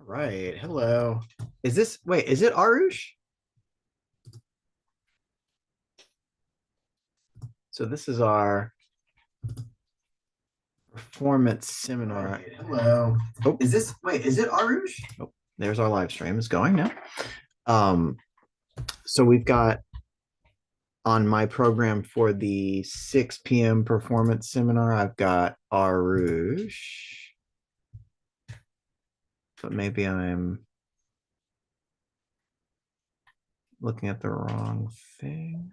Right. Hello. Is this, wait, is it Arush? So this is our performance seminar. Right. Hello. Oh, Is this, wait, is it Arush? oh, there's our live stream. It's going now. Um, so we've got on my program for the 6 p.m. performance seminar, I've got Arush, but maybe I'm looking at the wrong thing.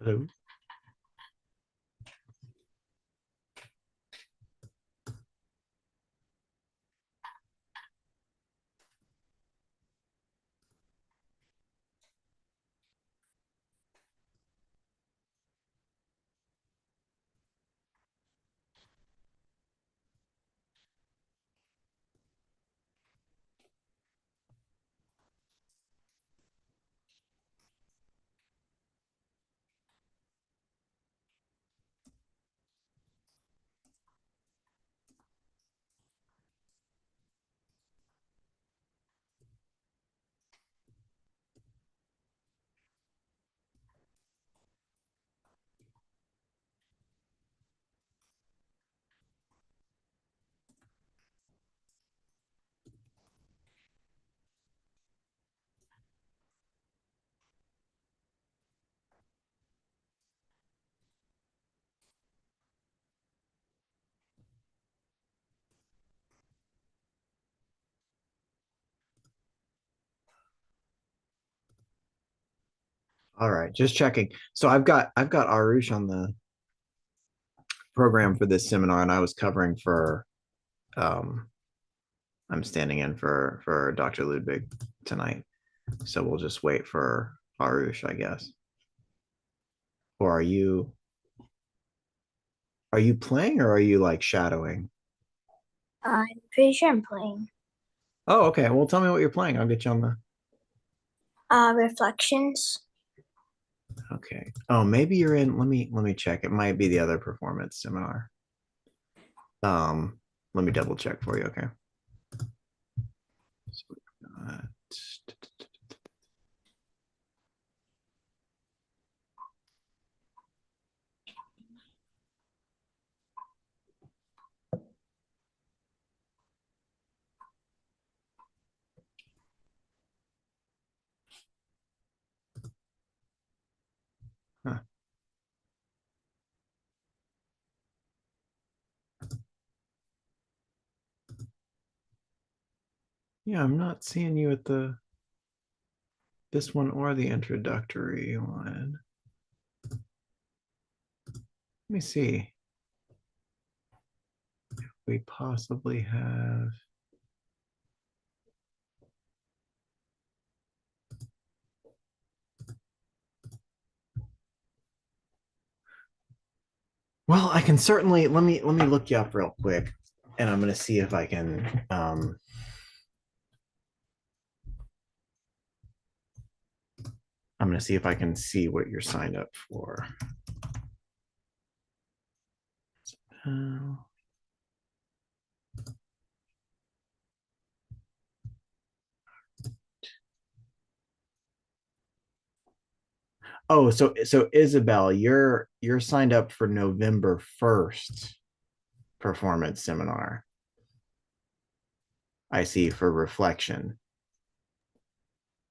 Hello. All right, just checking. So I've got Arush on the program for this seminar, and I was covering for um I'm standing in for Dr. Ludwig tonight. So we'll just wait for Arush, I guess. Or are you playing or are you like shadowing? I'm pretty sure I'm playing Oh, okay. Well, tell me what you're playing. I'll get you on the. Reflections. Okay. Oh, maybe you're in. Let me check. It might be the other performance seminar. Um, Let me double check for you. Okay. So, uh, huh. Yeah, I'm not seeing you at the this one or the introductory one. Let me see. We possibly have. Well, I can certainly let me look you up real quick, and I'm gonna see if I can. I'm gonna see if I can see what you're signed up for. Uh, oh, so Isabel, you're signed up for November 1st performance seminar. I see for reflection.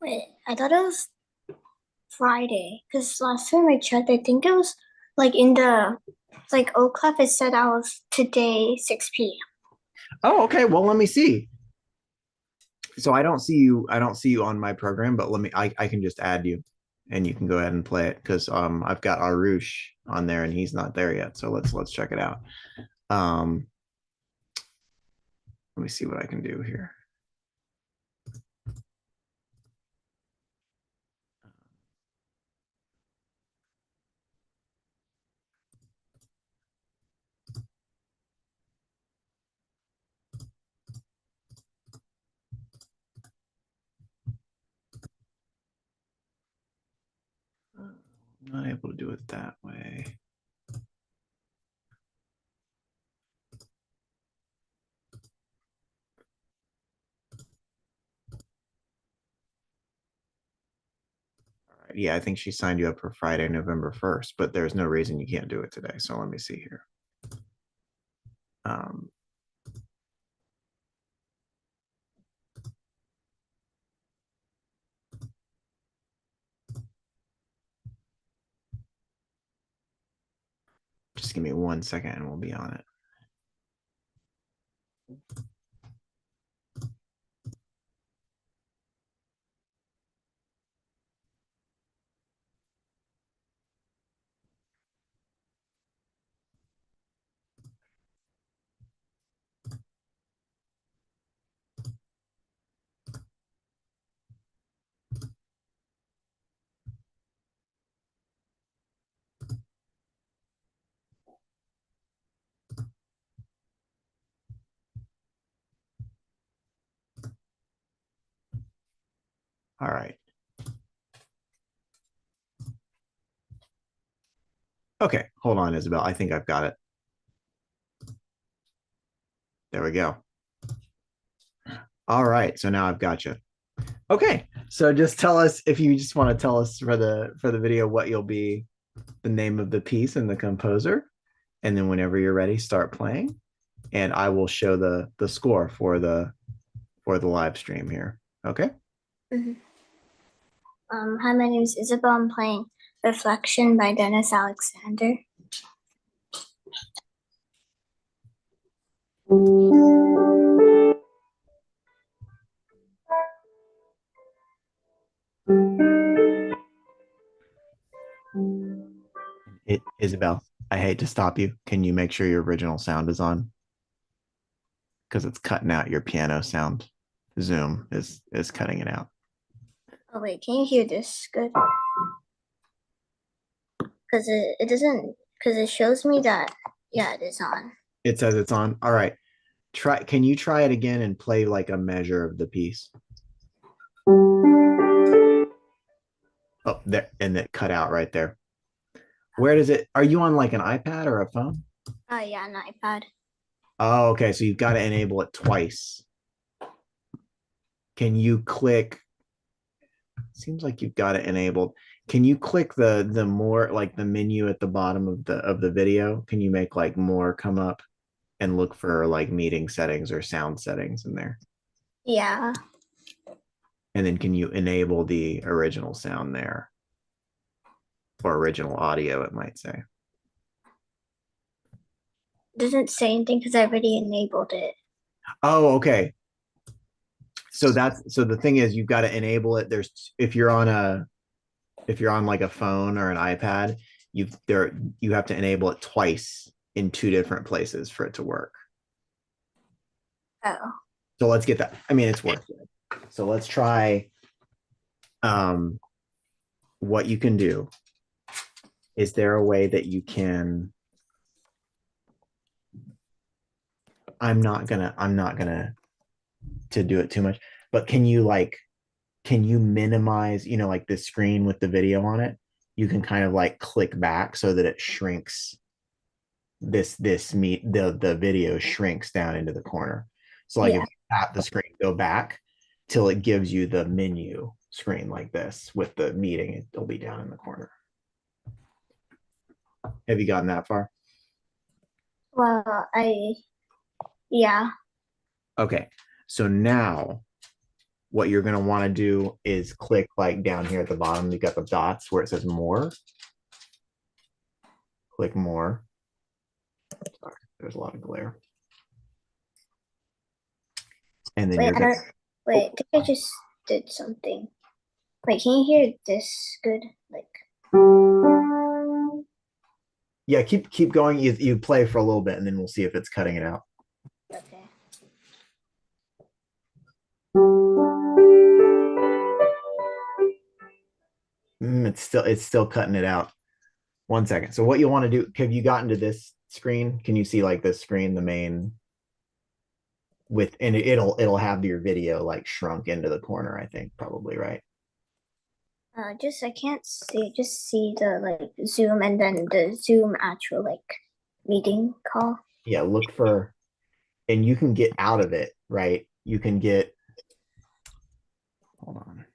Wait, I thought it was Friday because last time I checked, I think it was like in the like OCLEF. It said I was today 6 p.m. Oh, okay. Well, let me see. So I don't see you on my program, but I can just add you and you can go ahead and play it because I've got Arush on there and he's not there yet. So let's check it out. Um let me see what I can do here. Not able to do it that way. Yeah, I think she signed you up for Friday, November 1st, but there's no reason you can't do it today. So let me see here. Um, just give me 1 second and we'll be on it. All right. Okay, hold on, Isabel. I think I've got it. There we go. All right, so now I've got you. Okay, so just tell us if you just want to tell us for the video what you'll be, the name of the piece and the composer, and then whenever you're ready, start playing, and I will show the score for the live stream here. Okay. Mhm. Hi, my name is Isabel. I'm playing Reflection by Dennis Alexander. Isabel, I hate to stop you. Can you make sure your original sound is on? Because it's cutting out your piano sound. Zoom is cutting it out. Oh wait, can you hear this good? Because it doesn't, because it shows me that, yeah, it is on. It says it's on. All right. Can you try it again and play like a measure of the piece? Oh, there, and it cut out right there. Where does it, are you on like an iPad or a phone? Oh yeah, an iPad. Oh, okay. So you've got to enable it twice. Can you click? Seems like you've got it enabled. Can you click the more, like the menu at the bottom of the video? Can you make like more come up and look for like meeting settings or sound settings in there? Yeah. And then can you enable the original sound there? Or original audio, it might say. It doesn't say anything because I already enabled it. Oh, okay. So the thing is you've got to enable it. There's if you're on like a phone or an iPad, you have to enable it twice in two different places for it to work. Oh. So let's get that. I mean, it's worth it. So let's try what you can do. Is there a way that you can I'm not gonna to do it too much, but can you minimize, like this screen with the video on it? You can kind of like click back so that it shrinks the video shrinks down into the corner. So like if Yeah. you tap the screen, go back till it gives you the menu screen like this with the meeting, it'll be down in the corner. Have you gotten that far? Well, yeah. Okay. So now what you're going to want to do is click like down here at the bottom, you got the dots where it says more. Click more. Sorry, there's a lot of glare. And then Wait, you're going to wait, I think I just did something. Wait, can you hear this good? Like, yeah, keep going. You play for a little bit and then we'll see if it's cutting it out. okay. It's still cutting it out. 1 second. So what you want to do, have you gotten to this screen? Can you see like this screen, the main with, and it'll have your video like shrunk into the corner, I think, probably, right? Just I can't see. Just see the like Zoom and then the Zoom actual like meeting call. Yeah, look for, and you can get out of it, right? You can get, hold on.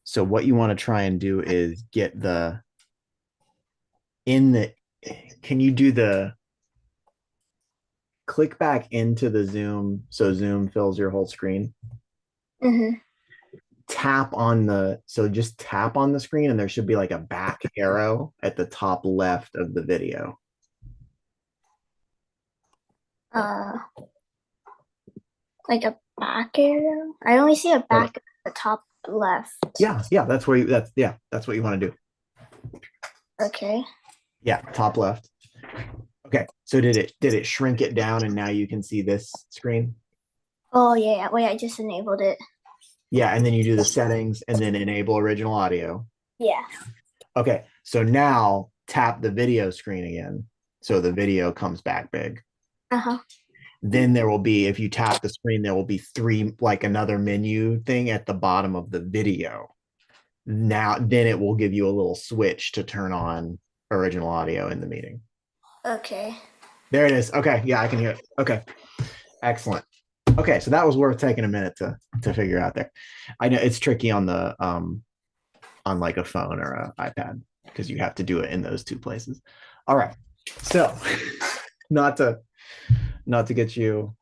So what you want to try and do is get the, in the, can you do the, click back into the Zoom so Zoom fills your whole screen? Mm-hmm. Tap on the, so just tap on the screen and there should be like a back arrow at the top left of the video. Uh, like a back arrow. I only see a back at the top left. Yeah, that's where you, that's what you want to do. Okay. Yeah, top left. Okay, so did it shrink it down and now you can see this screen? Oh yeah. Wait, I just enabled it. Yeah, and then you do the settings and then enable original audio. Yeah. Okay, so now tap the video screen again. So the video comes back big. Uh-huh. Then there will be, if you tap the screen, there will be three, like another menu thing at the bottom of the video. Now, then it will give you a little switch to turn on original audio in the meeting. Okay. There it is. Okay, yeah, I can hear it. Okay, excellent. Okay, so that was worth taking a minute to figure out there. I know it's tricky on the on like a phone or an iPad because you have to do it in those two places. All right, so not to get you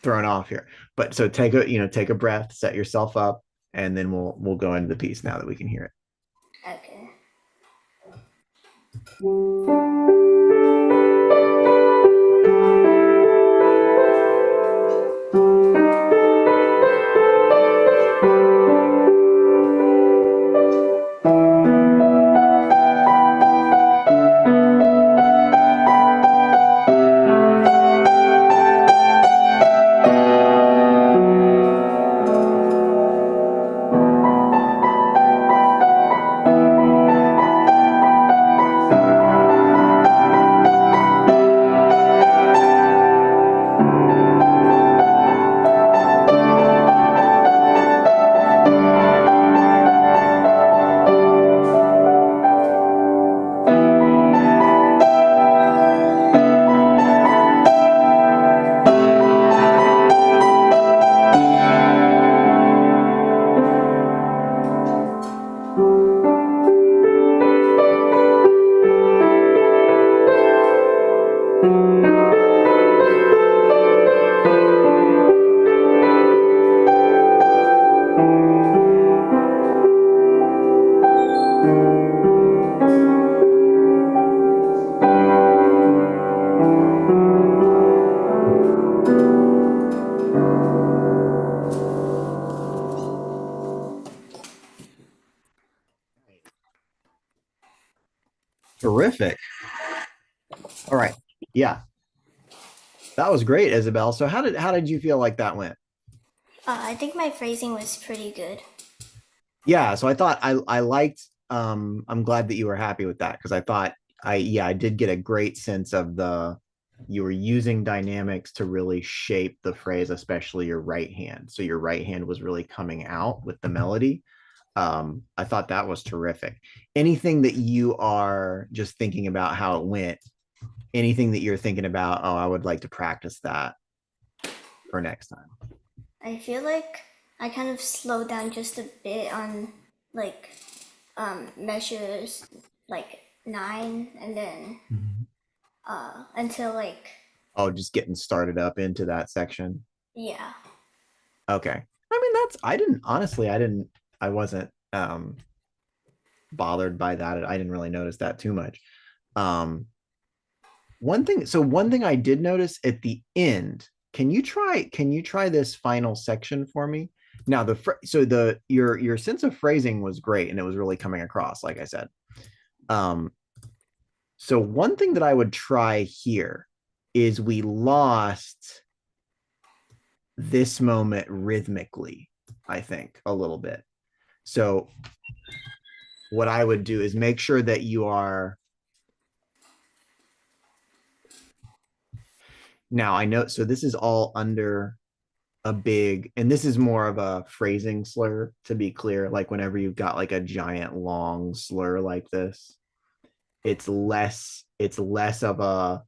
thrown off here, but so take a breath, set yourself up, and then we'll go into the piece now that we can hear it. Okay. Terrific. All right. Yeah. That was great, Isabel. So how did you feel like that went? I think my phrasing was pretty good. Yeah, so I thought I liked I'm glad that you were happy with that because I thought I did get a great sense of the you were using dynamics to really shape the phrase, especially your right hand. So your right hand was really coming out with the melody. I thought that was terrific. Anything that you are just thinking about how it went, anything that you're thinking about, oh, I would like to practice that for next time. I feel like I kind of slowed down just a bit on like measures like 9 and then until like Oh, just getting started up into that section. yeah. Okay. I mean, I wasn't bothered by that. I didn't really notice that too much. Um one thing I did notice at the end, can you try this final section for me? Now so your sense of phrasing was great and it was really coming across, like I said. Um so one thing that I would try here is we lost this moment rhythmically, I think, a little bit. So what I would do is make sure that Now I know, so this is all under a big, and this is more of a phrasing slur, to be clear. Like whenever you've got like a giant long slur like this, it's less of a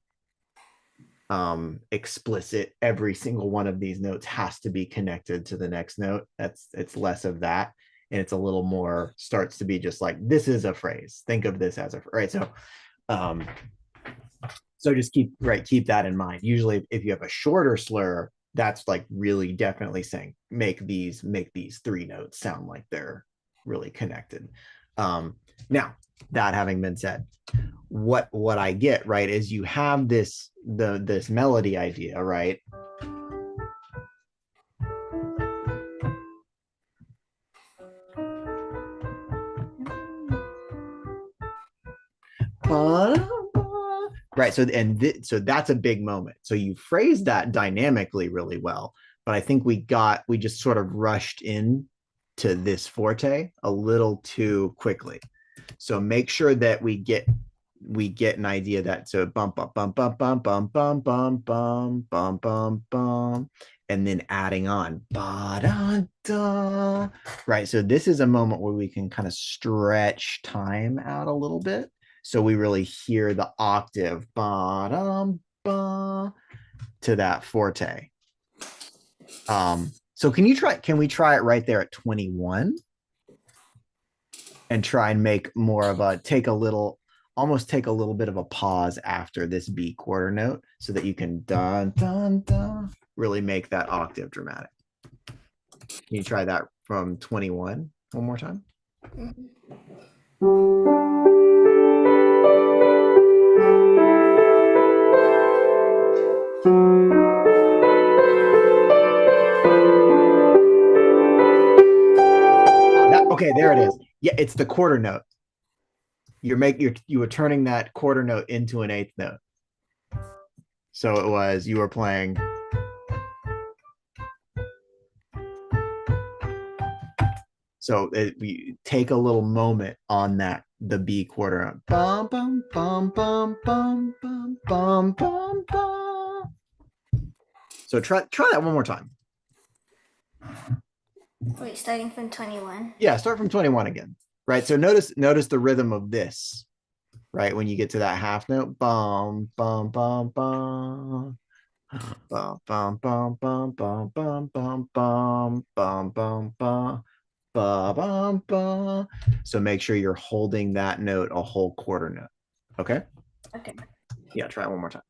explicit, every single one of these notes has to be connected to the next note. It's less of that, and it's a little more, starts to be just like, this is a phrase, think of this as a, right? Um so just keep that in mind. Usually if you have a shorter slur, that's like really definitely saying make these three notes sound like they're really connected. Now, that having been said, what I get, right, is you have this melody idea, right? Right. So that's a big moment. So you phrased that dynamically really well, but I think we just sort of rushed in to this forte a little too quickly. So make sure that we get an idea that, so bump bump bump bump bump bump bump bump bump bump bump bump, and then adding on ba-da-da. Right. So this is a moment where we can kind of stretch time out a little bit. So we really hear the octave ba-dum, ba, to that forte. So can we try it right there at 21? And try and make more of a, almost take a little bit of a pause after this B quarter note so that you can dun dun dun really make that octave dramatic. Can you try that from 21 one more time? Okay, there it is. Yeah, it's the quarter note. You were turning that quarter note into an eighth note. So it was, you were playing. So we take a little moment on that, the B quarter. Bum, bum, bum, bum, bum, bum, bum, bum, bum. So try that one more time. Wait, starting from 21. Yeah, start from 21 again. Right. So notice the rhythm of this, right? When you get to that half note, bum, bum, bum, bum. Bum, bum, bum, bum, bum, bum, bum, bum, bum, bum, bum. Ba, bum, ba. So make sure you're holding that note a whole quarter note. Okay? Okay. Yeah, try it one more time.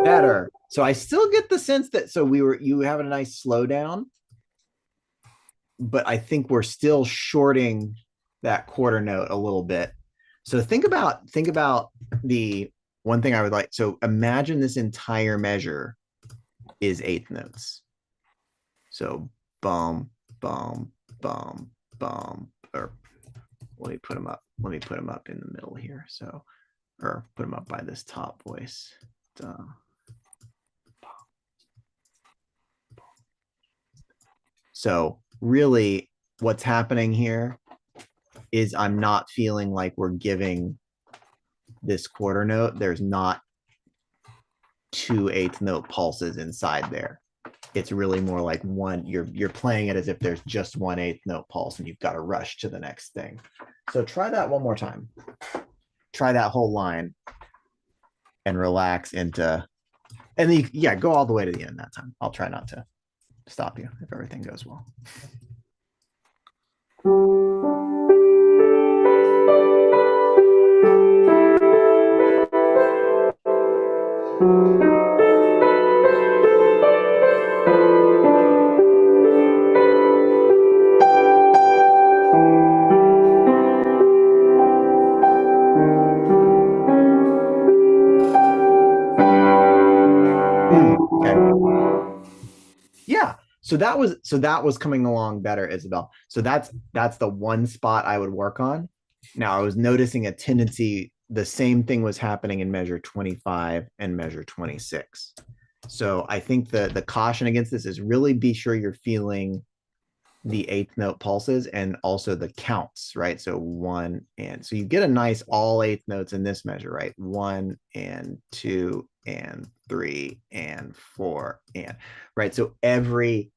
Better. So I still get the sense that, so you have a nice slowdown, but I think we're still shorting that quarter note a little bit. So think about the one thing I would like. So imagine this entire measure is eighth notes. So bum, bum, bum, bum, or let me put them up. Let me put them up in the middle here. So, or put them up by this top voice. Duh. So really what's happening here is I'm not feeling like we're giving this quarter note. There's not two eighth note pulses inside there. It's really more like one, you're playing it as if there's just one eighth note pulse and you've got to rush to the next thing. So try that one more time. Try that whole line and relax into, and then yeah, go all the way to the end that time. I'll try not to stop you if everything goes well. Yeah. So that was coming along better, Isabel. So that's the one spot I would work on. Now I was noticing a tendency the same thing was happening in measure 25 and measure 26. So I think the caution against this is really be sure you're feeling the eighth note pulses and also the counts, right? So 1 and so you get a nice all eighth notes in this measure, right? 1 and 2 and 3 and 4 and right. So every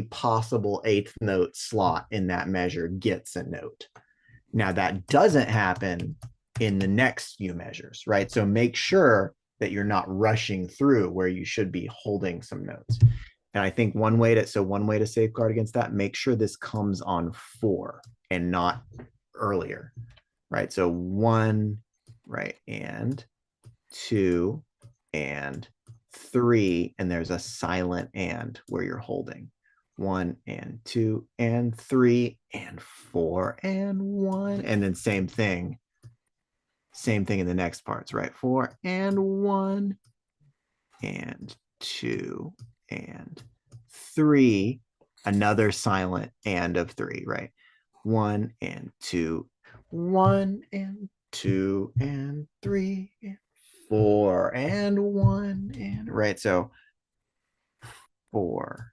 possible eighth note slot in that measure gets a note. Now that doesn't happen in the next few measures, right? So make sure that you're not rushing through where you should be holding some notes. And I think one way to safeguard against that, make sure this comes on 4 and not earlier, right? So 1, right, and 2 and 3, and there's a silent and where you're holding 1 and 2 and 3 and 4 and 1, and then same thing in the next parts, right? 4 and 1 and 2 and 3, another silent and of 3, right? 1 and 2, 1 and 2 and 3 and 4 and 1 and right. So 4.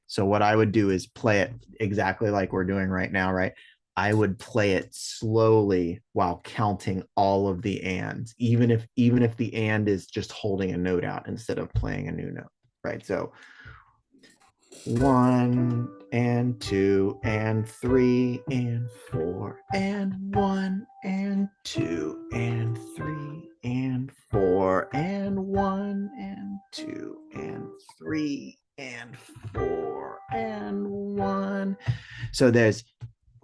So what I would do is play it exactly like we're doing right now, right? I would play it slowly while counting all of the ands, even if the and is just holding a note out instead of playing a new note, right? So 1 and 2 and 3 and 4 and 1 and 2 and 3 and 4 and 1 and 2 and 3 and 4 and 1. So there's,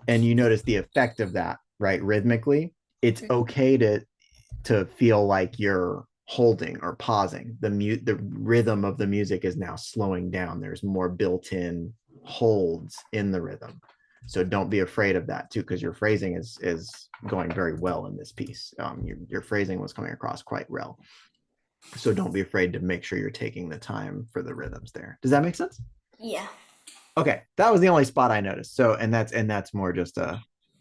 and you notice the effect of that, right? Rhythmically, it's okay to feel like you're holding or pausing. The rhythm of the music is now slowing down. There's more built-in holds in the rhythm. So don't be afraid of that too, because your phrasing is going very well in this piece. Your phrasing was coming across quite well. So don't be afraid to make sure you're taking the time for the rhythms there. Does that make sense? Yeah. Okay, that was the only spot I noticed. So, and that's more just a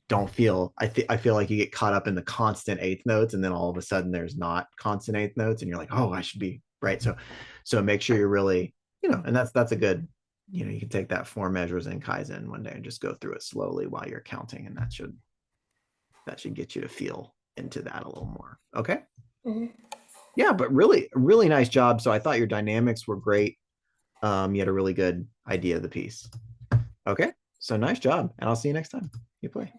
don't feel. I feel like you get caught up in the constant eighth notes, and then all of a sudden there's not constant eighth notes, and you're like, oh, I should be right. So make sure you're really, and that's a good, you can take that 4 measures in Kaizen one day and just go through it slowly while you're counting, and that should get you to feel into that a little more. Okay. Mm-hmm. Yeah, but really nice job. So I thought your dynamics were great. You had a really good idea of the piece. Okay, so nice job, and I'll see you next time you play.